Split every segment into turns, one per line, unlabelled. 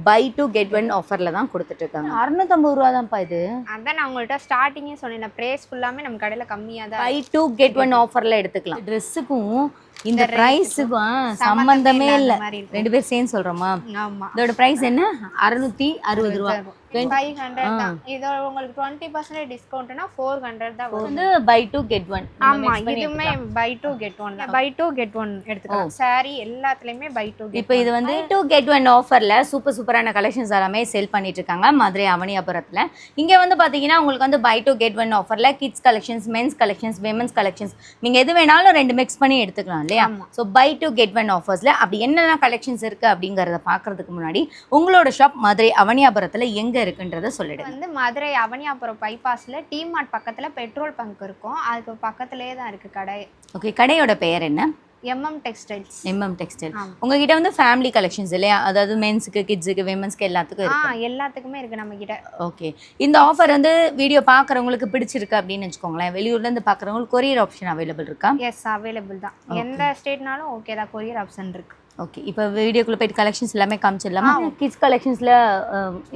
By two get one ஆஃபரில் தான் கொடுத்துட்ருக்காங்க. 650 ரூபா தான்ப்பா இது.
அதான் நான் உங்கள்கிட்ட ஸ்டார்டிங்கே சொன்னேன், ப்ரைஸ் ஃபுல்லாமே நம்ம கடையில் கம்மியாக தான்.
பை டூ கெட் ஒன் ஆஃபரில் எடுத்துக்கலாம். ட்ரெஸ்ஸுக்கும் இந்த ப்ரைஸுக்கும் சம்மந்தமே இல்லை. ரெண்டு பேர் சேர்ந்து சொல்கிறோமா?
ஆமாம்.
இதோட ப்ரைஸ் என்ன? 660 ரூபா.
500 தான். இதோ உங்களுக்கு 20% டிஸ்கவுண்ட்னா 400 தான் வரும்.
வந்து பை டூ கெட் ஒன்.
ஆமா, இதுமே பை டூ கெட் ஒன் தான். பை டூ கெட் ஒன் எடுத்துக்கலாம். சாரி எல்லாத்துலயுமே பை டூ.
இப்போ இது வந்து டூ கெட் ஒன் ஆஃபர்ல சூப்பரான கலெக்ஷன்ஸ் எல்லாமே சேல் பண்ணிட்டு இருக்காங்க மதுரை அவனியாபுரத்துல. இங்க வந்து பாத்தீங்கன்னா உங்களுக்கு வந்து பை டூ கெட் ஒன் ஆஃபர்ல kids collections, mens collections, womens collections, நீங்க எது வேணாலும் ரெண்டு மிக்ஸ் பண்ணி எடுத்துக்கலாம் இல்லையா? So buy two get one ஆஃபர்ஸ்ல அப்படி என்னென்ன கலெக்ஷன்ஸ் இருக்கு அப்படிங்கறத பாக்குறதுக்கு முன்னாடி உங்களோட ஷாப் மதுரை அவனியாபுரத்துல எங்க இருக்குன்றத சொல்லிடுங்க.
வந்து மதுரை அவனியாபுரம் பைபாஸ்ல டி மார்ட் பக்கத்துல பெட்ரோல் பங்க் இருக்கும். அதுக்கு பக்கத்துலயே தான் இருக்கு கடை.
ஓகே, கடையோட பெயர் என்ன?
MM Textiles.
MM Textile. உங்ககிட்ட வந்து ஃபேமிலி கலெக்ஷன்ஸ் இல்லையா? அதாவது மென்ஸ்க்கு, கிட்ஸுக்கு, விமென்ஸ்க்கு எல்லாத்துக்கும் இருக்கு.
எல்லாத்துக்குமே இருக்கு நம்ம கிட்ட.
ஓகே, இந்த ஆஃபர் வந்து வீடியோ பார்க்குறவங்களுக்கு பிடிச்சிருக்கு அப்படின்னு வச்சுக்கோங்களேன். வெளியூர்ல இருந்து பார்க்குறவங்களுக்கு கொரியர் ஆப்ஷன் அவைலபிள் இருக்கா?
எஸ், அவைலபிள் தான். எந்த ஸ்டேட்னாலும் ஓகே தான், கொரியர் ஆப்ஷன் இருக்கு.
ஓகே, இப்போ வீடியோக்குள்ள போயிட்டு கலெக்ஷன்ஸ் எல்லாமே காமிச்சிடலாமா? கிட்ஸ் கலெக்ஷன்ஸ்ல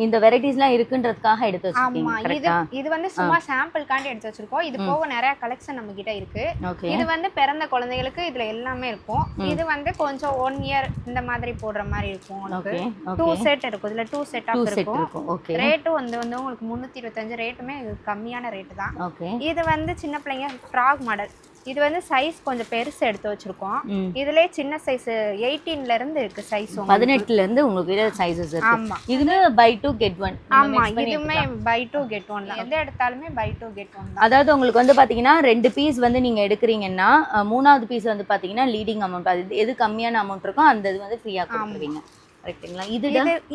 இந்த வெரைட்டிஸ்லாம் இருக்குன்றதுக்காக எடுத்து வச்சிருக்கீங்க.
ஆமா, இது வந்து சும்மா சாம்பிள்காண்டி எடுத்து வச்சிருக்கோம். இது போக நிறைய கலெக்ஷன் நம்ம கிட்ட இருக்கு. இது வந்து பிறந்த குழந்தைகளுக்கு இதுல எல்லாமே இருக்கும். இது வந்து கொஞ்சம் 1 இயர் இந்த மாதிரி போடுற மாதிரி இருக்கும். உங்களுக்கு 2 செட் இருக்கும். இதுல 2 செட் ஆஃப் இருக்கும்.
ஓகே,
ரேட் வந்து உங்களுக்கு 325. ரேட்டுமே கம்மியான ரேட் தான்.
ஓகே,
இது வந்து சின்ன பிள்ளைங்க ஃப்ராக் மாடல். இது வந்து சைஸ் கொஞ்சம் பெருசு எடுத்து வச்சிருக்கோம். இதுல சின்ன சைஸ் 18ல இருந்து இருக்கு. சைஸ்
18ல இருந்து உங்களுக்கு சைஸஸ் இருக்கு.
ஆமா,
இதுல பை டூ கெட் ஒன்.
ஆமா, இதுமே பை டூ கெட் ஒன் தான். எந்த எடுத்தாலுமே பை டூ கெட் ஒன் தான்.
அதாவது உங்களுக்கு வந்து பாத்தீங்கன்னா 2 பீஸ் வந்து நீங்க எடுக்கிறீங்கன்னா 3வது பீஸ் வந்து பாத்தீங்கன்னா லீடிங் அமௌண்ட். அது எது கம்மியான அமௌண்ட் இருக்கோ அந்த இது வந்து ஃப்ரீயா கொடுத்துருவீங்க. கரெக்ட்டுங்களா?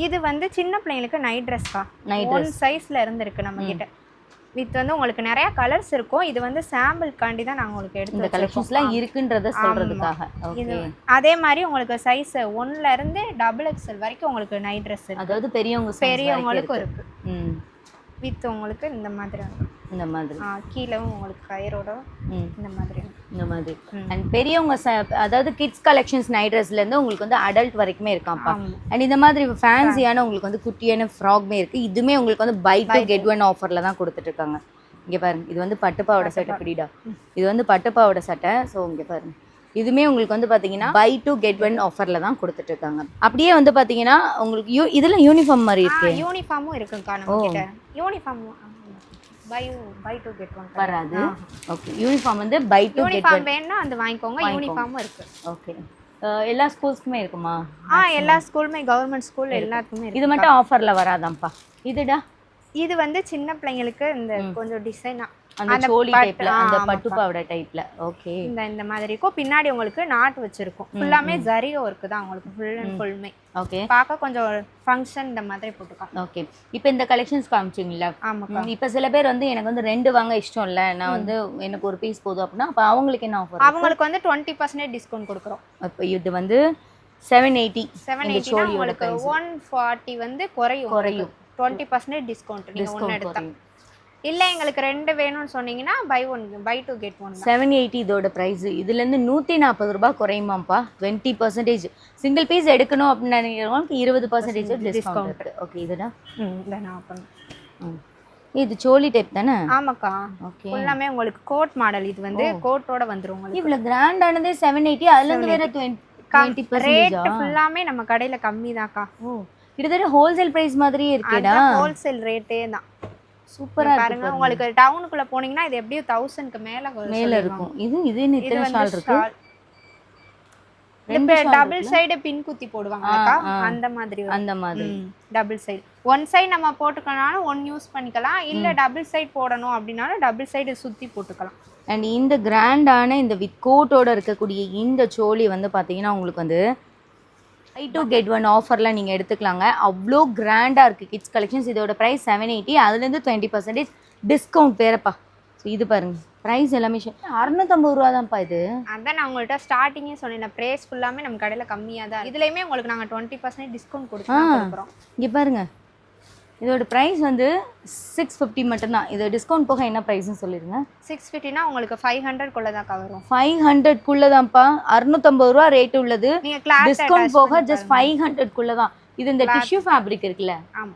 இது வந்து சின்ன பிள்ளைங்களுக்கு நைட் ட்ரெஸ்க்கா. நைட் ட்ரெஸ் சைஸ்ல இருந்து இருக்கு நம்ம கிட்ட. வித் வந்து உங்களுக்கு நிறைய கலர்ஸ் இருக்கும். இது வந்து சாம்பிள்காண்டி தான் நாங்க உங்களுக்கு எடுத்து
இந்த கலெக்ஷன்ஸ்லாம் இருக்குன்றத சொல்றதுக்காக. ஓகே,
அதே மாதிரி உங்களுக்கு சைஸ் 1ல இருந்து XXL வரைக்கும் உங்களுக்கு நைட் ட்ரெஸ் இருக்கு.
அதாவது பெரியவங்களுக்கு
இருக்கு. வித் உங்களுக்கு இந்த மாதிரி
இந்த மாதிரி
கீழவும் உங்களுக்கு கயரோட இந்த மாதிரி
அண்ட் பெரியவங்க அதாவது கிட்ஸ் கலெக்ஷன்ஸ் நைட் ட்ரெஸ்ல இருந்து உங்களுக்கு வந்து அடல்ட் வரைக்குமே இருக்காப்பா. அண்ட் இந்த மாதிரி ஃபேன்சியான உங்களுக்கு வந்து குட்டியான ஃப்ராக்மே இருக்கு. இதுமே உங்களுக்கு வந்து பை டூ கெட் ஒன் ஆஃபர்ல தான் கொடுத்துட்டு இருக்காங்க. இங்க பாருங்க, இது வந்து பட்டுப்பாவோட சட்டை. பிடிடா, இது வந்து பட்டுப்பாவோட சட்டை. ஸோ இங்க பாருங்க, இதுமே உங்களுக்கு வந்து பாத்தீங்கன்னா பை டூ கெட் ஒன் ஆஃபர்ல தான் கொடுத்துட்டு இருக்காங்க. அப்படியே வந்து பாத்தீங்கன்னா உங்களுக்கு இதுல யூனிஃபார்ம் மாதிரி இருக்கு.
யூனிஃபார்மும் இருக்குங்கக்கா நம்ம கிட்ட. Uniform buy two get one
வராது. ஓகே, யூனிஃபார்ம் வந்து பை டூ கெட் ஒன்
வேணா அந்த வாங்கிக்கோங்க. யூனிஃபார்மும் இருக்கு.
ஓகே, எல்லா ஸ்கூல்ஸ்க்குமே இருக்குமா?
எல்லா ஸ்கூலுமே, கவர்மெண்ட் ஸ்கூல் எல்லாத்துக்குமே இருக்கு.
இது மட்டும் ஆஃபர்ல வராதாம்ப்பா?
இது வந்து சின்ன பிள்ளைங்களுக்கு இந்த கொஞ்சம் டிசைனா
அந்த சோலி டைப்ல, அந்த பட்டு பாவாடை டைப்ல. ஓகே,
இந்த மாதிரி இருக்கும். பின்னாடி உங்களுக்கு நாட் வச்சிருக்கும். ஃபுல்லாமே ஜரி வர்க் தான் உங்களுக்கு ஃபுல் அண்ட் ஃபுல்மே.
ஓகே,
பார்க்க கொஞ்சம் ஃபங்க்ஷன் இந்த மாதிரி போட்டுக்கலாம்.
ஓகே, இப்போ இந்த கலெக்ஷன்ஸ் காமிச்சிங்களா?
ஆமாக்கா.
இப்போ சில பேர் வந்து எனக்கு வந்து 2 வாங்க இஷ்டம் இல்லை, நான் வந்து எனக்கு ஒரு பீஸ் போதும் அப்படின்னா அப்போ அவங்களுக்கு என்ன ஆஃபர்?
அவங்களுக்கு வந்து 20% டிஸ்கவுண்ட் கொடுக்குறோம்.
இப்போ இது வந்து 780
உங்களுக்கு 140 வந்து குறையும். 20% டிஸ்கவுண்ட் நீங்க ஒன்னு எடுத்தா. இல்ல எங்களுக்கு 2 வேணும்னு சொன்னீங்கன்னா பை டூ கெட் ஒன்.
780 இதோட பிரைஸ். இதுல இருந்து 140 ரூபாய் குறையுமாப்பா. 20% சிங்கிள் பீஸ் எடுக்கணும் அப்படின்னு நினைக்கிறவங்களுக்கு 20% டிஸ்கவுண்ட். ஓகே, இதுடா
நான் பண்ணேன்.
இது சோலி டைப் தானே?
ஆமாக்கா. ஓகே, எல்லாமே உங்களுக்கு கோட் மாடல். இது வந்து கோட்டோட வந்துரும் உங்களுக்கு.
இவ்வளவு கிராண்டானதே 780. அதுல இருந்து வேற 20%
ரேட் ஃபுல்லாமே நம்ம கடையில கம்மிதான்க்கா.
கிட்டத்தட்ட ஹோல்சேல் பிரைஸ் மாதிரியே இருக்கேடா.
ஹோல்சேல் ரேட்டே தான்.
சூப்பரா
பாருங்க, உங்களுக்கு டவுனுக்குள்ள போனீங்கன்னா இது எப்படியும் 1000க்கு மேல
இருக்கும். இது இன்னும் ஷால் இருக்கு.
இந்த டபுள் சைடு பின் குத்தி போடுவாங்கக்கா, அந்த மாதிரி டபுள் சைடு. ஒன் சைடு நம்ம போட்டுக்கனாலும் ஒன் யூஸ் பண்ணிக்கலாம். இல்ல டபுள் சைடு போடணும் அப்படினாலும் டபுள் சைடு சுத்தி போட்டுக்கலாம்.
அண்ட் இந்த கிராண்டான இந்த வித் கோட்டோட இருக்கக்கூடிய இந்த சோலி வந்து பாத்தீங்கன்னா உங்களுக்கு வந்து பை டூ கெட் ஒன் ஆஃபரில் நீங்கள் எடுத்துக்கலாங்க. அவ்வளோ கிராண்டாக இருக்குது கிட்ஸ் கலெக்ஷன்ஸ். இதோட ப்ரைஸ் 780. அதுலேருந்து 20% டிஸ்கவுண்ட் வேறப்பா. ஸோ இது பாருங்க, ப்ரைஸ் எல்லாமே 650 ரூபா தான்ப்பா இது.
அதான் நான் உங்கள்கிட்ட ஸ்டார்டிங்கே சொன்னேன், ப்ரைஸ் ஃபுல்லாமே நம்ம கடையில் கம்மியாக தான். இதுலேயுமே உங்களுக்கு நாங்கள் 20% டிஸ்கவுண்ட் கொடுக்குறோம்.
இங்கே பாருங்க, இதோட ப்ரைஸ் வந்து 650 மட்டும்தான். இது டிஸ்கவுண்ட் போக என்ன ப்ரைஸ்னு சொல்லிடுங்க.
650னா உங்களுக்கு 500 தான் வரும்.
500 தான்ப்பா. 650 ரூபா ரேட் உள்ளது. டிஸ்கவுண்ட் போக ஜஸ்ட் 500 தான். இது இந்த டிஷ்யூ ஃபேப்ரிக் இருக்குல்ல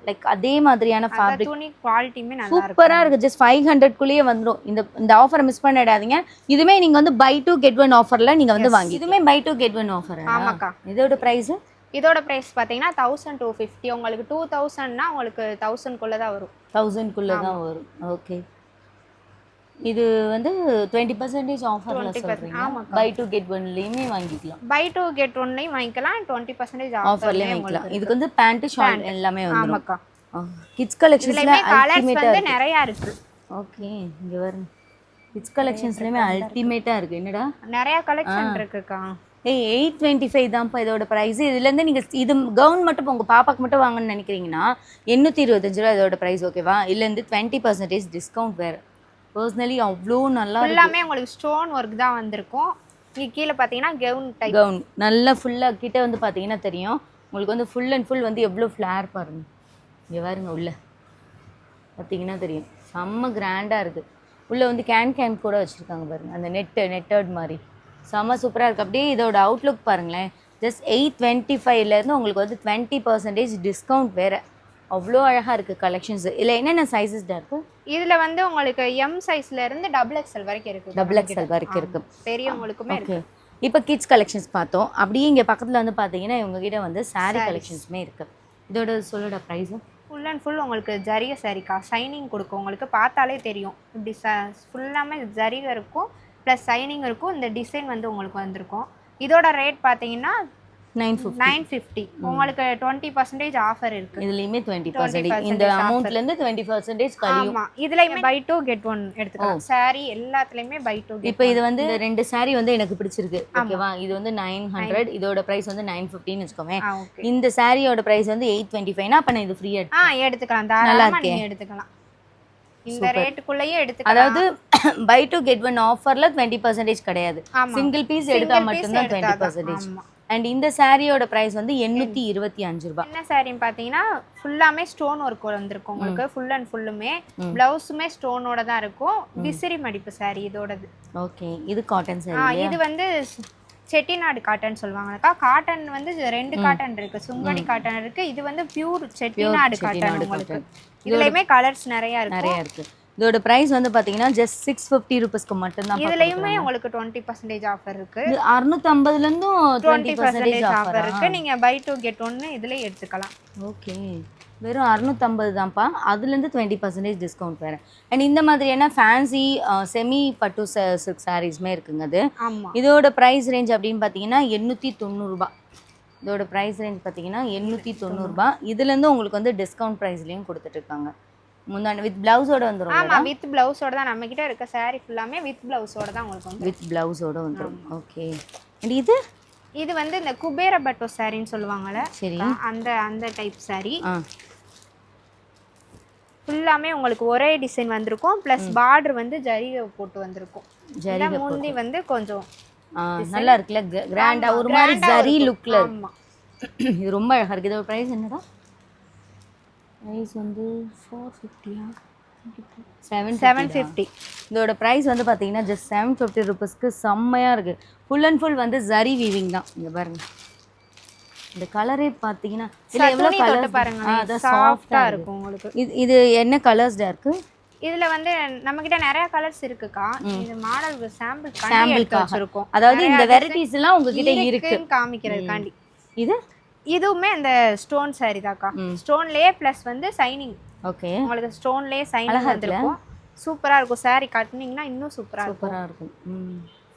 லைக் அதே மாதிரியான ஃபேப்ரிக்
துணி குவாலிட்டியுமே நல்லா இருக்கு.
சூப்பரா இருக்கு. ஜஸ்ட் 500 குள்ளேயே வந்துரும். இந்த ஆஃபரை மிஸ் பண்ணிடாதீங்க. இதுமே நீங்க வந்து பை 2 கெட் 1 ஆஃபர்ல நீங்க வந்து வாங்கி. இதுமே பை 2 கெட் 1 ஆஃபர்.
ஆமாக்கா.
இதோட பிரைஸ்
பாத்தீங்கன்னா 1250. உங்களுக்கு 2000னா உங்களுக்கு 1000 குள்ள தான் வரும்.
1000 குள்ள தான் வரும். ஓகே. இது வந்து 20% ஆஃபர்ல சொல்றீங்க. பை 2 கெட் 1 லயுமே வாங்கிக்கலாம்.
பை 2 கெட் 1 லயும் வாங்கிக்கலாம். 20%
ஆஃபர்லயே வாங்கிக்கலாம். இதுக்கு வந்து பேண்ட் ஷார்ட் எல்லாமே வந்துரும்.
ஆமாக்கா.
கிட்ஸ் கலெக்ஷன்ஸ்ல
கலர்ஸ் வந்து நிறைய இருக்கு.
ஓகே. இங்க பாருங்க. கிட்ஸ் கலெக்ஷன்ஸ்லயுமே அல்டிமேட்டா இருக்கு. என்னடா
நிறைய கலெக்ஷன் இருக்குக்கா.
825 தான்ப்பா இதோட பிரைஸ். இதுல இருந்து நீங்க இது கவுன் மட்டும் உங்க பாப்பாக்கு மட்டும் வாங்கணும்னு நினைக்கிறீங்கன்னா 825 ரூபாய் இதோட பிரைஸ். ஓகேவா? இல்ல இருந்து 20% டிஸ்கவுண்ட் வேற. பர்சனலி அவ்வளோ நல்லா இருக்கு.
எல்லாமே உங்களுக்கு ஸ்டோன் ஒர்க் தான் வந்திருக்கும். இங்க கீழே பாத்தீங்கன்னா கவுன் டைப்.
கவுன் நல்லா ஃபுல்லா கிட்ட வந்து பாத்தீங்கன்னா தெரியும் உங்களுக்கு வந்து ஃபுல் அண்ட் ஃபுல் வந்து எவ்வளோ ஃப்ளேர் பாருங்க. இங்க பாருங்க உள்ள பாத்தீங்கன்னா தெரியும். செம்ம கிராண்டா இருக்கு. உள்ள வந்து கேன் கூட வச்சிருக்காங்க பாருங்க. அந்த நெட்டட் மாதிரி செம்ம சூப்பரா இருக்கு. அப்படியே இதோட அவுட்லுக் பாருங்களேன். ஜஸ்ட் 825ல இருந்து உங்களுக்கு வந்து 20% டிஸ்கவுண்ட் வேற. அவ்வளோ அழகா இருக்கு கலெக்ஷன்ஸ். இல்ல என்னென்ன சைஸஸ் இருக்கு?
இதுல வந்து உங்களுக்கு எம் சைஸ்ல இருந்து டபுள் எக்ஸ்எல் வரைக்கும் இருக்கு.
டபுள் எக்ஸ்எல் வரைக்கும் இருக்கு.
பெரியவங்களுக்குமே இருக்கு.
இப்போ கிட்ஸ் கலெக்ஷன்ஸ் பார்த்தோம். அப்படியே இங்க பக்கத்துல வந்து பாத்தீங்கன்னா இவங்க கிட்ட வந்து saree கலெக்ஷன்ஸ்மே இருக்கு. இதோட சொல்லோட பிரைஸ்
ஃபுல் அண்ட் ஃபுல் உங்களுக்கு ஜரிகை சாரிக்கா. சைனிங் கொடுக்கும். உங்களுக்கு பார்த்தாலே தெரியும். இப்படி ஃபுல்லாமே ஜரிகை இருக்கும் ப்ளஸ் சைனிங் இருக்கும். இந்த டிசைன் வந்து உங்களுக்கு வந்திருக்கும். இதோட ரேட் பார்த்தீங்கன்னா 950. உங்களுக்கு 20% ஆஃபர் இருக்கு.
இதுலயுமே 20% இந்த அமௌண்ட்ல இருந்து 20% கழியும்.
ஆமா. இதுலயுமே பை 2 கெட் 1 எடுத்துக்கலாம். saree எல்லாத்துலயுமே பை 2 கெட்.
இப்போ இது வந்து ரெண்டு saree வந்து எனக்கு பிடிச்சிருக்கு. ஓகேவா? இது வந்து 900. இதோட பிரைஸ் வந்து 950 னு வெச்சுக்கோமே. இந்த சாரியோட பிரைஸ் வந்து 825 னா அப்ப நான் இது ஃப்ரீயா
எடுத்துக்கலாம். தாராளமா நீங்க எடுத்துக்கலாம். இந்த ரேட்டுக்குள்ளேயே எடுத்துக்கலாம்.
அதாவது பை 2 கெட் 1 ஆஃபர்ல 20% கிடையாது. சிங்கிள் பீஸ் எடுத்தா மட்டும் தான் 20%. அண்ட் இந்த சாரியோட பிரைஸ் வந்து 825 ரூபாய்.
என்ன சாரின்னு பாத்தீங்கன்னா ஃபுல்லாமே ஸ்டோன் ஒர்க் வந்திருக்கும். உங்களுக்கு ஃபுல் அண்ட் ஃபுல்லுமே பிளவுஸுமே ஸ்டோனோட தான் இருக்கும். விசிறி மடிப்பு சாரி இதோடது.
ஓகே. இது காட்டன் சாரி.
இது வந்து செட்டிநாடு காட்டன் சொல்லுவாங்கக்கா. காட்டன் வந்து 2 காட்டன் இருக்கு. சுங்கடி காட்டன் இருக்கு. இது வந்து பியூர் செட்டிநாடு காட்டன். உங்களுக்கு இதுலயுமே கலர்ஸ் நிறைய இருக்கு.
இதோட பிரைஸ் வந்து பாத்தீங்கன்னா ஜஸ்ட் 650 ரூபீஸ்க்கு மட்டும் தான்.
இதுலயுமே உங்களுக்கு 20% ஆஃபர் இருக்கு.
650ல இருந்து 20%
ஆஃபர் இருக்கு. நீங்க பை 2 கெட் 1 இதுல எடுத்துக்கலாம்.
ஓகே. வெறும் 650 தான்ப்பா. அதுல இருந்து 20% டிஸ்கவுண்ட் வேற. அண்ட் இந்த மாதிரியான ஃபேன்சி செமி பட்டு சில்க் சாரீஸ்மே இருக்குங்க. அது இதோட பிரைஸ் ரேஞ்ச் அப்படின்னு பாத்தீங்கன்னா 890 ரூபாய். இதோட பிரைஸ் ரேஞ்ச் பாத்தீங்கன்னா 890 ரூபாய். இதுல இருந்து உங்களுக்கு வந்து டிஸ்கவுண்ட் பிரைஸ்லயும் கொடுத்துட்டு இருக்காங்க. முந்தான வித் பிளவுஸோட வந்துரும்.
ஆமா, வித் பிளவுஸோட தான் நம்ம கிட்ட இருக்க saree ஃபுல்லாமே வித் பிளவுஸோட தான் உங்களுக்கு வந்து.
வித் பிளவுஸோட வந்துரும். ஓகே. அண்ட் இது
வந்து இந்த குபேர பட்டு சாரின்னு சொல்லுவாங்கல.
சரி.
அந்த டைப் saree. ஃபுல்லாமே உங்களுக்கு ஒரே டிசைன் வந்திருக்கும். ப்ளஸ் பார்டர் வந்து ஜரிகை போட்டு வந்திருக்கும். ஜரிகை முந்தி வந்து கொஞ்சம்
நல்லா இருக்குல, கிராண்டா ஒரு மாதிரி ஜரி லுக்ல. ஆமா. இது ரொம்ப அழகா இருக்கு. இதோட பிரைஸ் என்னடா? பிரைஸ் வந்து 450. 750. இதோட பிரைஸ் வந்து பாத்தீங்கன்னா ஜஸ்ட் 750 ரூபீஸ்க்கு செம்மையா இருக்கு. ஃபுல் அண்ட் ஃபுல் வந்து ஜரி வீவிங் தான். இங்க பாருங்க. இந்த கலரே பாத்தீங்கன்னா இல்ல எவ்வளவு கலர் பாருங்க. அது சாஃப்ட்டா இருக்கும் உங்களுக்கு. இது என்ன கலர்ஸ்டா இருக்கு?
இதுல வந்து நம்ம கிட்ட நிறைய கலர்ஸ் இருக்குக்கா. இது மாடல் சாம்பிள்காக இருக்கும்.
அதாவது இந்த வெரைட்டிஸ் எல்லாம் உங்ககிட்ட இருக்கு
காமிக்கிறதுக்காண்டி.
இது
இதுவுமே அந்த ஸ்டோன் saree தாக்கா. ஸ்டோன்லயே ப்ளஸ் வந்து சைனிங்.
ஓகே.
உங்களுக்கு ஸ்டோன்லயே சைனிங் வந்திருக்கும். சூப்பரா இருக்கும். saree கட்டினீங்கன்னா இன்னும் சூப்பரா இருக்கும்.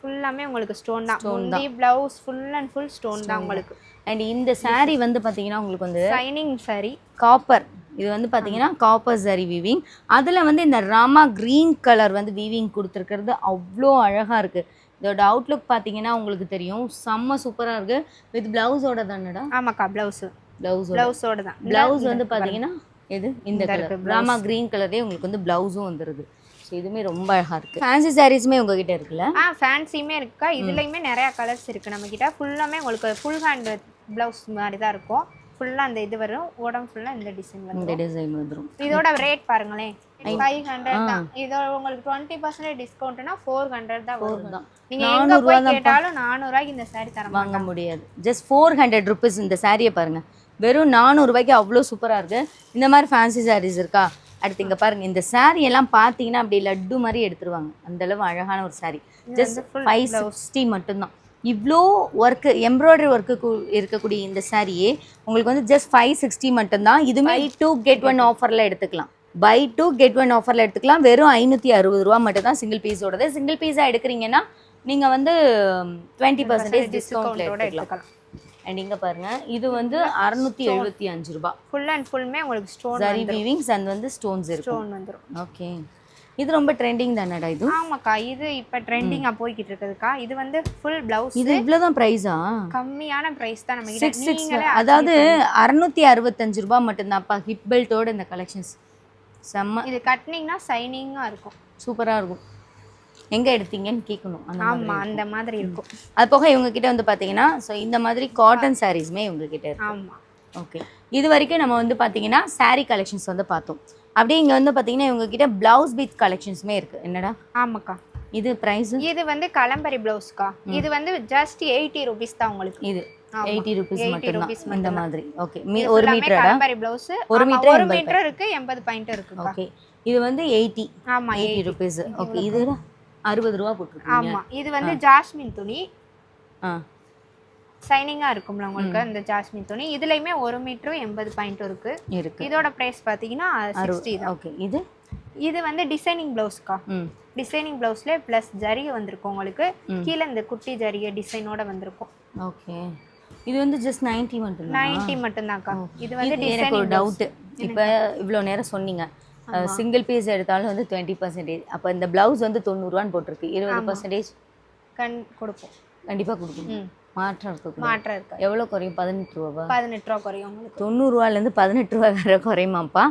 ஃபுல்லாமே உங்களுக்கு ஸ்டோன் தான். முந்தி blouse full and full stone தான் உங்களுக்கு.
அண்ட் இந்த saree வந்து பாத்தீங்கன்னா உங்களுக்கு வந்து
சைனிங் saree
காப்பர். இது வந்து பாத்தீங்கன்னா காப்பர் ஜரி வீவிங். அதுல வந்து இந்த ராமா கிரீன் கலர் வந்து வீவிங் கொடுத்துருக்கிறது அவ்வளோ அழகா இருக்கு. இதோட அவுட்லுக் பாத்தீங்கன்னா உங்களுக்கு தெரியும். செம்ம சூப்பரா இருக்கு. வித் பிளவுஸோட தானடா?
ஆமாக்கா. பிளவுஸோட தான்.
பிளவுஸ் வந்து பாத்தீங்கன்னா இது இந்த கலர் ராமா கிரீன் கலரே உங்களுக்கு வந்து பிளவுஸும் வந்துருது. ஸோ இதுவுமே ரொம்ப அழகா இருக்கு. ஃபேன்சி சாரீஸுமே உங்ககிட்ட இருக்குல்ல?
ஃபேன்சியுமே இருக்கா. இதுலயுமே நிறைய கலர்ஸ் இருக்கு நம்ம கிட்ட. ஃபுல்லாமே உங்களுக்கு ஃபுல் ஹேண்ட் பிளவுஸ் மாதிரி தான் இருக்கும். ஃபுல்லா அந்த இது வரும். உடம்பு ஃபுல்லா இந்த டிசைன் வரும்.
இந்த டிசைன் வந்துரும்.
இதோட ரேட் பாருங்களேன். 500 தான். இதோட உங்களுக்கு 20% டிஸ்கவுண்ட்னா 400 தான் வரும். நீங்க எங்க போய் கேட்டாலும் 400 ரூபாய்க்கு இந்த saree தர
வாங்க முடியாது. Just 400 rupees. இந்த சாரியை பாருங்க. வெறும் 400 ரூபாய்க்கு அவ்வளோ சூப்பராக இருக்குது. இந்த மாதிரி ஃபேன்சி சாரீஸ் இருக்கா? அடுத்து இங்கே பாருங்கள், இந்த சாரீ எல்லாம் பார்த்தீங்கன்னா அப்படி லட்டு மாதிரி எடுத்துருவாங்க. அந்தளவு அழகான ஒரு சாரீ. ஜஸ்ட் 560 மட்டும்தான். இவ்வளோ ஒர்க்கு எம்ப்ராய்டரி ஒர்க்கு இருக்கக்கூடிய இந்த சாரியே உங்களுக்கு வந்து ஜஸ்ட் 560 மட்டும்தான். இதுவுமே 2 get 1 ஆஃபரில் எடுத்துக்கலாம். பை 2 get 1 ஆஃபரில் எடுத்துக்கலாம். வெறும் 560 ரூபா மட்டும் தான் சிங்கிள் பீஸோடது. சிங்கிள் பீஸாக எடுக்கிறீங்கன்னா நீங்கள் வந்து 20% டிஸ்கவுண்ட்டில் எடுத்துக்கலாம். அண்ட் இங்கே பாருங்கள், இது வந்து 675 ரூபா.
ஃபுல் அண்ட் ஃபுல்லுமே உங்களுக்கு ஸ்டோன்
சரி வீவிங்ஸ் அண்ட் வந்து ஸ்டோன்ஸ் இருக்கும்.
ஸ்டோன் வந்துடும்.
ஓகே, இது ரொம்ப ட்ரெண்டிங் தானடா இது?
ஆமாக்கா, இது இப்போ ட்ரெண்டிங்காக போய்கிட்டு இருக்குதுக்கா. இது வந்து ஃபுல் பிளவுஸ்.
இது இவ்வளோதான் ப்ரைஸா?
கம்மியான ப்ரைஸ் தான் நம்ம கிட்ட.
665, அதாவது 665 ரூபா மட்டும்தான்ப்பா. ஹிப் பெல்ட்டோட இந்த கலெக்ஷன்ஸ் செம்ம.
இது கட்டினீங்கன்னா சைனிங்காக இருக்கும்,
சூப்பராக இருக்கும். எங்கே எடுத்தீங்கன்னு கேட்கணும்.
ஆமாம், அந்த மாதிரி இருக்கும்.
அது போக இவங்க கிட்ட வந்து பார்த்தீங்கன்னா ஸோ இந்த மாதிரி காட்டன் சாரீஸுமே இவங்க கிட்ட இருக்கு.
ஆமாம்.
ஓகே, இது வரைக்கும் நம்ம வந்து பார்த்தீங்கன்னா சாரீ கலெக்ஷன்ஸ் வந்து பார்த்தோம். அப்படியே இங்கே வந்து பார்த்தீங்கன்னா இவங்க கிட்ட பிளவுஸ் பீட் கலெக்ஷன்ஸுமே இருக்குது. என்னடா?
ஆமாக்கா,
இது ப்ரைஸ்?
இது வந்து கலம்பரி பிளவுஸ்க்கா. இது வந்து ஜஸ்ட் 80 rupees தான் உங்களுக்கு.
இது 80 rupees மட்டும்தான் இந்த மாதிரி. ஓகே, 1 மீட்டரா?
கலம்பரி பிளவுஸ்
1
மீட்டர் இருக்கு, 80 பாயிண்ட் இருக்கு.
ஓகே, இது வந்து 80.
ஆமா,
80 rupees. ஓகே, இது 60 ரூபா போட்டுருக்கீங்க.
ஆமா, இது வந்து ஜாஸ்மின் துணி. சைனிங்கா இருக்கும்ல உங்களுக்கு அந்த ஜாஸ்மின் துணி. இதுலயுமே 1 மீட்டர் 80 பாயிண்ட் இருக்கு. இதோட பிரைஸ் பாத்தீங்கன்னா 60 தான்.
ஓகே, இது
வந்து டிசைனிங் பிளவுஸ்க்கா. டிசைனிங் பிளவுஸ்ல பிளஸ் ஜரிகை வந்திருக்கும் உங்களுக்கு. கீழே இந்த குட்டி ஜரிகை டிசைனோட வந்திருக்கும்.
ஓகே, இது வந்து ஜஸ்ட் 90 மட்டும்.
90 மட்டும்தான்க்கா. இது வந்து
எனக்கு ஒரு டவுட். இப்போ இவ்வளோ நேரம் சொன்னீங்க சிங்கிள் பீஸ் எடுத்தாலும் வந்து 20%. அப்போ இந்த பிளவுஸ் வந்து 90 ரூபான்னு போட்டிருக்கு. 20%
கொடுப்போம்.
கண்டிப்பாக கொடுக்கணும். மாற்றம் இருக்கு.
மாற்றம் இருக்கு.
எவ்வளோ குறையும்? 18 ரூபா.
18 ரூபா குறையும் உங்களுக்கு.
90 ரூபாலேருந்து 18 ரூபா வரை குறையுமாப்பா.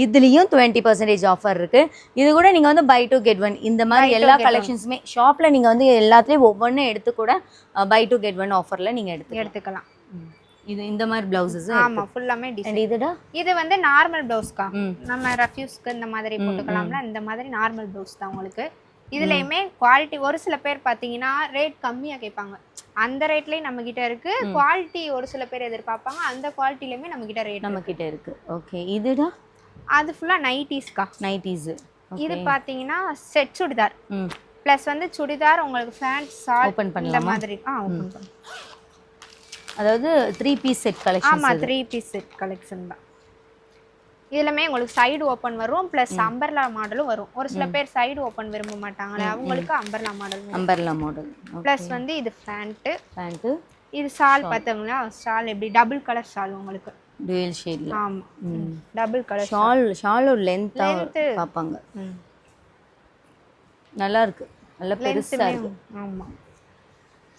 இதுலேயும் 20% ஆஃபர் இருக்கு. இது கூட நீங்கள் வந்து பை 2 get 1 இந்த மாதிரி எல்லா கலெக்ஷன்ஸுமே ஷாப்பில் நீங்கள் வந்து எல்லாத்துலேயும் ஒவ்வொன்றும் எடுத்து கூட பை 2 get 1 ஆஃபரில் நீங்கள் எடுத்துக்கலாம். இது இந்த மாதிரி பிளவுசஸ்.
ஆமா, ஃபுல்லாமே டிசைன்.
இதுடா,
இது வந்து நார்மல் பிளவுஸ்க்கா. நம்ம ரெஃப்யூஸ்க்கு இந்த மாதிரி போட்டுக்கலாம்ல, இந்த மாதிரி நார்மல் பிளவுஸ் தான் உங்களுக்கு. இதுலயுமே குவாலிட்டி ஒரு சில பேர் பாத்தீங்கன்னா ரேட் கம்மியா கேட்பாங்க. அந்த ரேட்லயும் நம்ம கிட்ட இருக்கு. குவாலிட்டி ஒரு சில பேர் எதிர்பார்ப்பாங்க, அந்த குவாலிட்டிலயுமே நம்ம கிட்ட ரேட்
நம்ம கிட்ட இருக்கு. ஓகே, இதுடா,
அது ஃபுல்லா நைட்டிஸ்க்கா.
நைட்டிஸ்.
இது பாத்தீங்கன்னா செட் சுடிதார் பிளஸ் வந்து சுடிதார் உங்களுக்கு பேண்ட் ஷால்
ஓபன் பண்ணலாம்
இந்த மாதிரி. ஓபன் பண்ணலாம்.
அதாவது 3 பீஸ் செட் கலெக்ஷன்.
ஆமா, 3 பீஸ் செட் கலெக்ஷன் தான். இதுலமே உங்களுக்கு சைடு ஓபன் வரும் பிளஸ் அம்பர்லா மாடலும் வரும். ஒரு சில பேர் சைடு ஓபன் விரும்ப மாட்டாங்களே, அவங்களுக்கு umbrella model.
Umbrella model
plus வந்து இது பேண்ட். இது ஷால் பார்த்தீங்களா? ஷால் எப்படி டபுள் கலர் ஷால் உங்களுக்கு.
டுவல் ஷேட்ல.
ஆமா, டபுள் கலர்
ஷால் ஒரு லெந்த்தா பாப்பாங்க. நல்லா இருக்கு, நல்ல பெருசா இருக்கு.
ஆமா,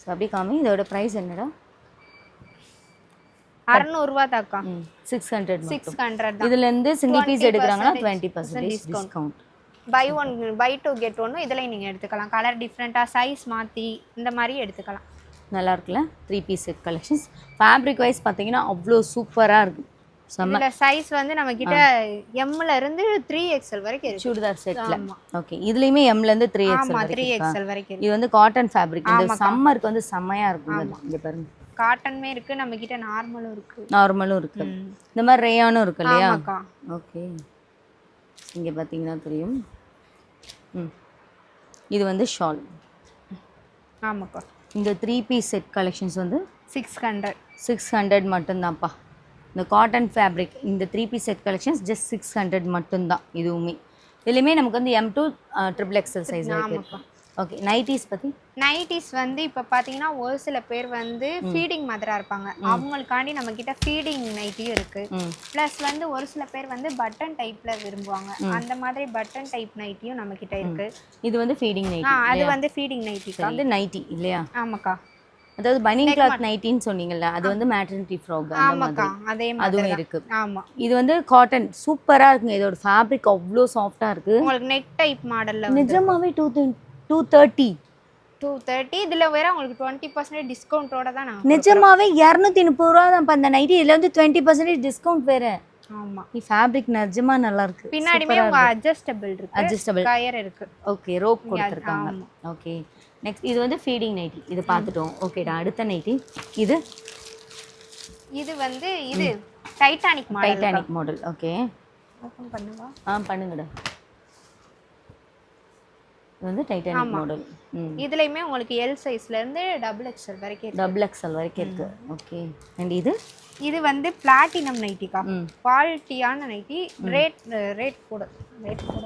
சோ அப்படியே காமி. இதோட பிரைஸ் என்னடா?
600 ரூபா தாக்கா.
600
தான்.
இதுல இருந்து சிங்கிள் பீஸ் எடுக்கறாங்கன்னா 20% டிஸ்கவுண்ட்.
பை 2 get 1 இதல நீங்க எடுத்துக்கலாம். கலர் டிஃபரண்டா சைஸ் மாத்தி இந்த மாதிரி எடுத்துக்கலாம்.
நல்லா இருக்குல 3 piece set collections. Fabric wise பாத்தீங்கன்னா அவ்ளோ சூப்பரா இருக்கு.
இதுல சைஸ் வந்து நம்ம கிட்ட M ல இருந்து 3XL வரைக்கும் இருக்கு
சுடிதார் செட்ல. ஓகே, இதுலயுமே M ல இருந்து 3XL
வரைக்கும். 3XL வரைக்கும் இருக்கு.
இது வந்து காட்டன் ஃபேப்ரிக். இந்த சம்மருக்கு வந்து செமையா இருக்கும். இங்க பாருங்க,
காட்டன்மே இருக்கு, நம்ம கிட்ட நார்மலும் இருக்கு.
இந்த மாதிரி ரேயானும் இருக்கு இல்லையா?
ஆமாக்கா.
ஓகே, இங்க பாத்தீங்கன்னா தெரியும். இது வந்து ஷால்.
ஆமாக்கா.
இந்த 3 பீஸ் செட் கலெக்ஷன்ஸ் வந்து 600 மட்டும்தான்ப்பா. இந்த காட்டன் ஃபேப்ரிக் இந்த 3 பீஸ் செட் கலெக்ஷன்ஸ் ஜஸ்ட் 600 மட்டும்தான். இதுவுமே இதுலையுமே நமக்கு வந்து M to XXL சைஸ் இருக்கு. ஓகே, நைட்டிஸ் பத்தி.
நைட்டிஸ் வந்து இப்போ பார்த்தீங்கன்னா ஒரு சில பேர் வந்து ஃபீடிங் மதரா இருப்பாங்க, அவங்களுக்காண்டி நம்ம கிட்ட ஃபீடிங் நைட்டியும் இருக்கு. ப்ளஸ் வந்து ஒரு சில பேர் வந்து பட்டன் டைப்ல விரும்புவாங்க, அந்த மாதிரி பட்டன் டைப் நைட்டியும் நம்ம கிட்ட இருக்கு.
இது வந்து ஃபீடிங் நைட்டி.
அது வந்து ஃபீடிங் நைட்டி
வந்து நைட்டி இல்லையா?
ஆமாக்கா.
அதாவது பனியன் கிளாத் நைட்டின்னு சொன்னீங்கல்ல, அது வந்து மேட்டர்னிட்டி ஃப்ராக் அந்த மாதிரி.
அதே மாதிரி
அதுவும் இருக்கு.
ஆமா,
இது வந்து காட்டன் சூப்பரா இருக்குங்க. இதோட ஃபேப்ரிக் அவ்வளோ சாஃப்டா இருக்கு.
உங்களுக்கு நெக் டைப் மாடல்ல
நிஜமாவே 230.
இதுல வேற உங்களுக்கு 20% டிஸ்கவுண்டோட தான்.
நிஜமாவே 230 ரூபா தான் அந்த நைட்டி. இதுல வந்து 20% டிஸ்கவுண்ட் வேற.
ஆமா,
இந்த ஃபேப்ரிக் நிஜமா நல்லா இருக்கு.
பின்னாடிமே உங்க அட்ஜஸ்டபிள் இருக்கு, கயர் இருக்கு.
ஓகே, ரோப் கொடுத்திருக்காங்க. ஓகே, நெக்ஸ்ட் இது வந்து ஃபீடிங் நைட்டி. இது பார்த்துட்டோம். ஓகேடா, அடுத்த நைட்டி. இது
வந்து இது Titanic model.
Titanic model. Okay,
open பண்ணுவா?
பண்ணுங்கடா. இது வந்து டைட்டானிக் மாடல்.
இதுலயுமே உங்களுக்கு எல் சைஸ்ல இருந்து டபுள் எக்ஸ்எல் வரைக்கும் இருக்கு.
டபுள் எக்ஸ்எல் வரைக்கும் இருக்கு. ஓகே. அண்ட்
இது வந்து பிளாட்டினம் நைட்டிக்கா. குவாலிட்டியான நைட்டி. ரேட் கூட.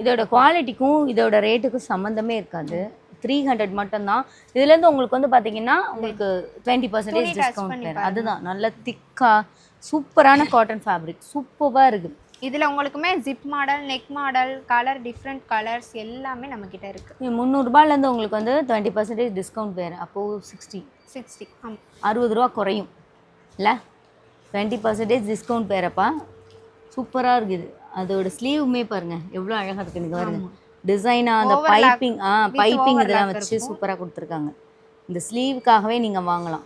இதோட குவாலிட்டிக்கும் இதோட ரேட்டுக்கும் சம்மந்தமே இருக்காது. 300 மட்டும்தான். இதுலேருந்து உங்களுக்கு வந்து பார்த்தீங்கன்னா உங்களுக்கு 20% டிஸ்கவுண்ட். அதுதான் நல்ல திக்கா சூப்பரான காட்டன் ஃபேப்ரிக், சூப்பராக இருக்குது.
இதில் உங்களுக்குமே zip model, neck model, colour, different colours எல்லாமே நம்மக்கிட்ட இருக்குது.
300 ரூபாயிலேருந்து உங்களுக்கு வந்து 20% டிஸ்கவுண்ட் வேறு. அப்போது 60 60 ரூபா குறையும் இல்லை? 20% டிஸ்கவுண்ட் வேறப்பா. சூப்பராக இருக்குது. அதோட ஸ்லீவுமே பாருங்கள் எவ்வளோ அழகாக இருக்குது. நீங்கள் பாருங்க டிசைனாக அந்த பைப்பிங் இதெல்லாம் வச்சு சூப்பராக கொடுத்துருக்காங்க. இந்த ஸ்லீவுக்காகவே நீங்கள் வாங்கலாம்.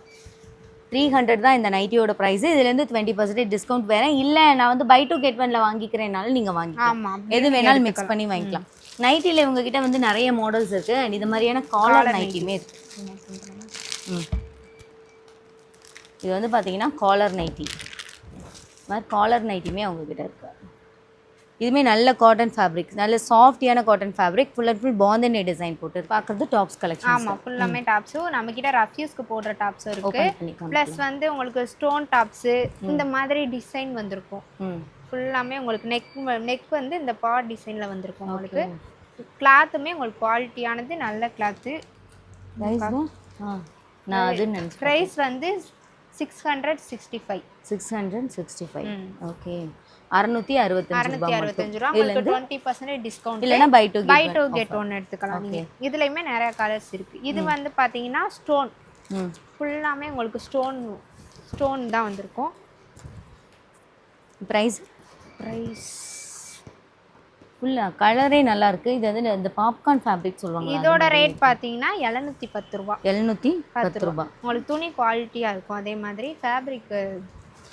300 தான் இந்த நைட்டியோட ப்ரைஸ். இதுலேருந்து 20% டிஸ்கவுண்ட் வேறு. இல்லை நான் வந்து பை 2 get 1 வாங்கிக்கிறேனாலும் நீங்கள் வாங்கிக்கலாம். எது வேணாலும் மிக்ஸ் பண்ணி வாங்கிக்கலாம். நைட்டியில் இவங்ககிட்ட வந்து நிறைய மாடல்ஸ் இருக்குது. அண்ட் இது மாதிரியான காலர் நைட்டியுமே இருக்குது. இது வந்து பார்த்தீங்கன்னா காலர் நைட்டி மாதிரி காலர் நைட்டியுமே அவங்கக்கிட்ட இருக்குது. இதுவுமே நல்ல காட்டன் ஃபேப்ரிக், நல்ல சாஃப்டியான cotton fabric, full and full பாந்தனே டிசைன் போட்டு பார்க்குறது டாப்ஸ் கலெக்ஷன்.
ஆமாம், ஃபுல்லாமே டாப்ஸும் நம்மக்கிட்ட ரஃப்யூஸ்க்கு போடுற டாப்ஸும் இருக்குது. ப்ளஸ் வந்து உங்களுக்கு ஸ்டோன் டாப்ஸு இந்த மாதிரி டிசைன் வந்திருக்கும். ஃபுல்லாமே உங்களுக்கு நெக் வந்து இந்த பாட் டிசைனில் வந்திருக்கும். உங்களுக்கு கிளாத்துமே உங்களுக்கு குவாலிட்டியானது, நல்ல கிளாத்து.
நான் அது நினைச்சேன்.
ப்ரைஸ் வந்து 665.
665. ஓகே, 665
ரூபா. உங்களுக்கு 20% டிஸ்கவுண்ட்
இல்லைன்னா பை 2
get 1 எடுத்துக்கலாம். நீங்கள் இதுலையுமே நிறைய கலர்ஸ் இருக்குது. இது வந்து பார்த்தீங்கன்னா ஸ்டோன், ஃபுல்லாமே உங்களுக்கு ஸ்டோன் தான் வந்திருக்கும்.
ப்ரைஸ் ஃபுல்லாக கலரே நல்லா இருக்குது. இது வந்து இந்த பாப்கார்ன் ஃபேப்ரிக் சொல்லுவாங்க.
இதோட ரேட் பார்த்தீங்கன்னா 710 ரூபா.
710 ரூபா.
உங்களுக்கு துணி குவாலிட்டியாக இருக்கும். அதே மாதிரி ஃபேப்ரிக்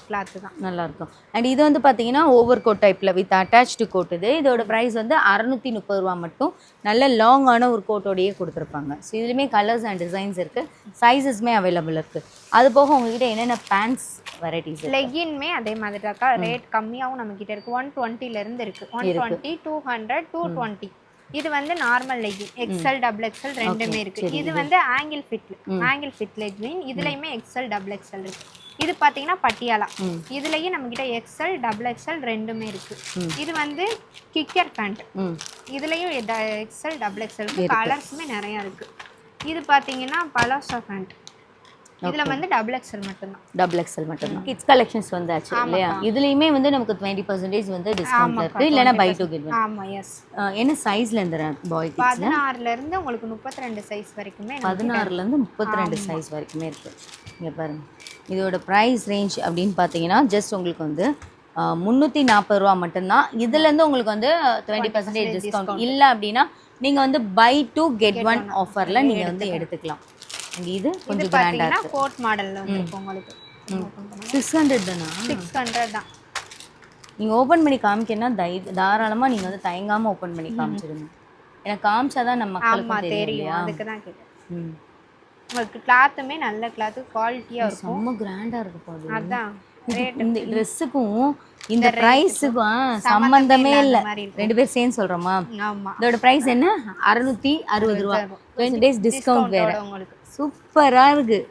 கிளாத்து தான்
நல்லாயிருக்கும். அண்ட் இது வந்து பார்த்தீங்கன்னா ஓவர் கோட் டைப்பில் வித் அட்டாச்டு கோட். இதோட ப்ரைஸ் வந்து 630 ரூபா மட்டும். நல்ல லாங்கான ஒரு கோட்டோடையே கொடுத்துருப்பாங்க. ஸோ இதுலேயுமே கலர்ஸ் அண்ட் டிசைன்ஸ் இருக்குது. சைஸஸ்மே அவைலபிள் இருக்குது. அது போக உங்ககிட்ட என்னென்ன பேண்ட்ஸ் வெரைட்டிஸ்?
லெகின்மே அதே மாதிரி தாக்கா. ரேட் கம்மியாகவும் நம்மக்கிட்ட இருக்குது. 120லேருந்து இருக்குது. 120, 200, 220. இது வந்து normal legging, XL double XL ரெண்டுமே இருக்குது. இது வந்து ஆங்கிள் ஃபிட் லெகின். இதுலேயுமே எக்ஸ்எல் டபுள் எக்ஸ்எல் இருக்குது. இது பார்த்தீங்கன்னா பட்டியாலா. இதுலயும் நம்மக்கிட்ட எக்ஸ்எல் டபுள் எக்ஸ்எல் ரெண்டுமே இருக்கு. இது வந்து கிக்கர் பேண்ட். இதுலயும் எக்ஸ்எல் டபுள் எக்ஸ்எல் கலர்ஸுமே நிறைய இருக்கு. இது பார்த்தீங்கன்னா பலாசோ பேண்ட். இதுல வந்து டபுள் எக்ஸ்எல் மட்டும்தான்.
கிட்ஸ் கலெக்ஷன்ஸ் வந்தாச்சு இல்லையா? இதுலயுமே வந்து நமக்கு 20% வந்து டிஸ்கவுண்ட் இருக்கு. இல்லனா பை 2 get 1.
ஆமா, எஸ்.
என்ன சைஸ்ல இருந்து பாய் கிட்ஸ்ல?
16ல இருந்து உங்களுக்கு 32 சைஸ் வரைக்குமே.
16ல இருந்து 32 சைஸ் வரைக்குமே இருக்கு. இங்க பாருங்க. இதோட ப்ரைஸ் ரேஞ்ச் அப்படின்னு பார்த்தீங்கன்னா ஜஸ்ட் உங்களுக்கு வந்து 340 ரூபா மட்டும்தான். இதுலேருந்து உங்களுக்கு வந்து 20% டிஸ்கவுண்ட் இல்லை அப்படின்னா நீங்கள் வந்து பை 2 get 1 ஆஃபரில் நீங்கள் வந்து எடுத்துக்கலாம். இது கொஞ்சம் கிராண்டாக இருக்குது.
கோட் மாடலில் வந்து உங்களுக்கு
600 தானா?
600 தான்.
நீங்கள் ஓப்பன் பண்ணி காமிக்கன்னா தாராளமாக நீங்கள் வந்து தயங்காமல் ஓப்பன் பண்ணி காமிச்சிடுங்க. எனக்கு காமிச்சாதான் நம்ம மக்களுக்கு தெரியும்.
அதுக்கு தான் கேட்டேன். உங்களுக்கு கிளாத்துமே நல்ல கிளாத்து, குவாலிட்டியாக இருக்கும்.
ரொம்ப கிராண்டாக இருக்கும். அது
அதான்
இந்த ட்ரெஸ்ஸுக்கும் இந்த ப்ரைஸுக்கும் சம்மந்தமே இல்லை. ரெண்டு பேர் சேர்ந்து சொல்கிறோமா? இதோட ப்ரைஸ் என்ன? 660 ரூபா. 20 days டிஸ்கவுண்ட் வேறு. சூப்பராக இருக்குது.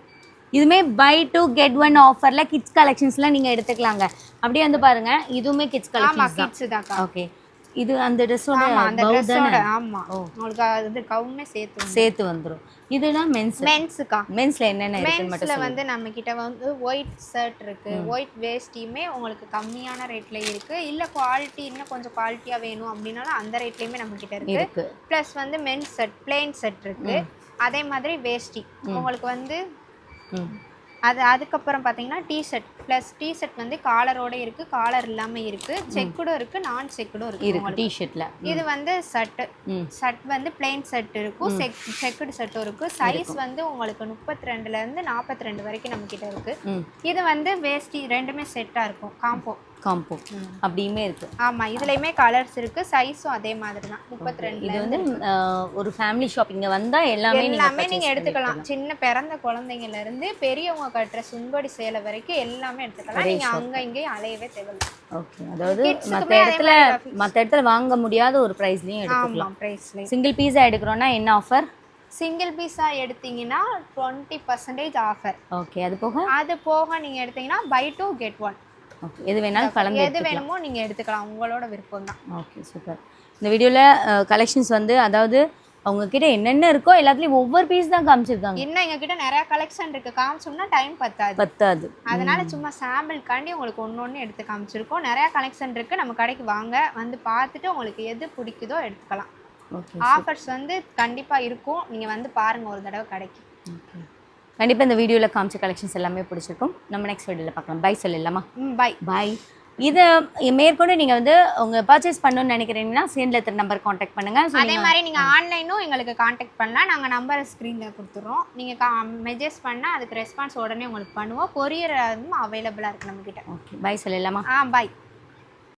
இதுவுமே பை 2 get 1 ஆஃபரில் கிட்ஸ் கலெக்ஷன்ஸ்லாம் நீங்கள் எடுத்துக்கலாங்க. அப்படியே வந்து பாருங்கள், இதுவுமே கிட்ஸ் கலெக்ஷன்ஸ் தான். ஓகே, இது அந்த ட்ரெஸ்ஸோட
உங்களுக்கு அது கவுமே
சேர்த்து வந்துடும். இதுதான் மென்ஸுக்கா. மென்ஸ்ல என்னென்ன இருக்குன்னு மட்டும்
சொல்லுங்க. வந்து நம்ம கிட்ட வந்து ஒயிட் ஷர்ட் இருக்கு, ஒயிட் வேஸ்டியுமே உங்களுக்கு கம்மியான ரேட்ல இருக்கு. இல்ல குவாலிட்டி இன்னும் கொஞ்சம் குவாலிட்டியா வேணும் அப்படினாலும் அந்த ரேட்லயுமே நம்ம கிட்ட இருக்கு. ப்ளஸ் வந்து மென்ஸ் செட், பிளெயின் செட் இருக்கு. அதே மாதிரி வேஷ்டி உங்களுக்கு வந்து அதுக்கப்புறம் பார்த்தீங்கன்னா டிஷர்ட் ப்ளஸ் டிஷர்ட் வந்து காலரோட இருக்குது, காலர் இல்லாமல் இருக்குது, செக்குடும் இருக்குது, நான் செக்குடும் இருக்குது
டிஷர்ட்டில்.
இது வந்து ஷர்ட் வந்து பிளெயின் ஷர்ட் இருக்கும், செக்குடு ஷர்ட்டும் இருக்குது. சைஸ் வந்து உங்களுக்கு 32லேருந்து 42 வரைக்கும் நம்மக்கிட்ட இருக்குது. இது வந்து வேஷ்டி ரெண்டுமே செட்டாக இருக்கும்.
காம்போ அப்படியுமே இருக்கு.
ஆமா இதுலயுமே கலர்ஸ் இருக்கு, சைஸும் அதே மாதிரி தான் 32.
இது வந்து ஒரு ஃபேமிலி ஷாப்பிங் வந்தா எல்லாமே
நீங்க எடுத்துக்கலாம். சின்ன பிறந்த குழந்தைங்கல இருந்து பெரியவங்க கட்டுற சுங்கடி சேலை வரைக்கும் எல்லாமே எடுத்துக்கலாம். நீங்க அங்க இங்கே அலையவே தேவையில்லை.
ஓகே, அதாவது மத்த இடத்துல வாங்க முடியாத ஒரு பிரைஸ்லயும் எடுத்துக்கலாம்.
பிரைஸ்ல
சிங்கிள் பீஸா எடுக்கிறோம்னா என்ன ஆஃபர்?
சிங்கிள் பீஸா எடுத்தீங்கன்னா 20% ஆஃபர்.
ஓகே, அது போக
நீங்க எடுத்தீங்கன்னா buy 2 get 1.
ஓகே, எது வேணாலும் கலந்து
எது வேணுமோ நீங்க எடுத்துக்கலாம், உங்களோட விருப்பம் தான்.
Okay, super. இந்த வீடியோல கலெக்ஷன்ஸ் வந்து அதாவது அவங்க கிட்ட என்னென்ன இருக்கோ எல்லாத்துலயும் ஒவ்வொரு பீஸ் தான் காமிச்சிருக்காங்க.
இன்னும் எங்க கிட்ட நிறைய கலெக்ஷன் இருக்கு, காமிச்சோம்னா டைம் பத்தாது. அதனால சும்மா சாம்பிள்காண்டி உங்களுக்கு ஒன்னொன்னு எடுத்து காமிச்சிருக்கோம். நிறைய கலெக்ஷன் இருக்கு, நம்ம கடைக்கு வாங்க, வந்து பார்த்துட்டு உங்களுக்கு எது பிடிக்குதோ எடுத்துக்கலாம். ஆஃபர்ஸ் வந்து கண்டிப்பா இருக்கும், நீங்க வந்து பாருங்க ஒரு தடவை கடைக்கு.
கண்டிப்பா இந்த வீடியோல காமிச்ச கலெக்ஷன்ஸ் எல்லாமே பிடிச்சிருக்கும். நம்ம நெக்ஸ்ட் வீடியோல பார்க்கலாம். பை சொல்லலாமா? பை. இதை மேற்கொண்டு நீங்கள் வந்து உங்கள் பர்ச்சேஸ் பண்ணணும்னு நினைக்கிறீங்கன்னா ஸ்க்ரீனில் இருக்கிற நம்பர் காண்டாக்ட் பண்ணுங்கள்.
அதே மாதிரி நீங்கள் ஆன்லைனும் எங்களுக்கு காண்டாக்ட் பண்ணலாம். நாங்கள் நம்பரை ஸ்க்ரீனில் கொடுத்துட்றோம். நீங்கள் மெசேஜ் பண்ணால் அதுக்கு ரெஸ்பான்ஸ் உடனே உங்களுக்கு பண்ணுவோம். கொரியர் அவைலபிளாக இருக்குது நம்மக்கிட்ட.
ஓகே, பை சொல்லலாமா?
பை.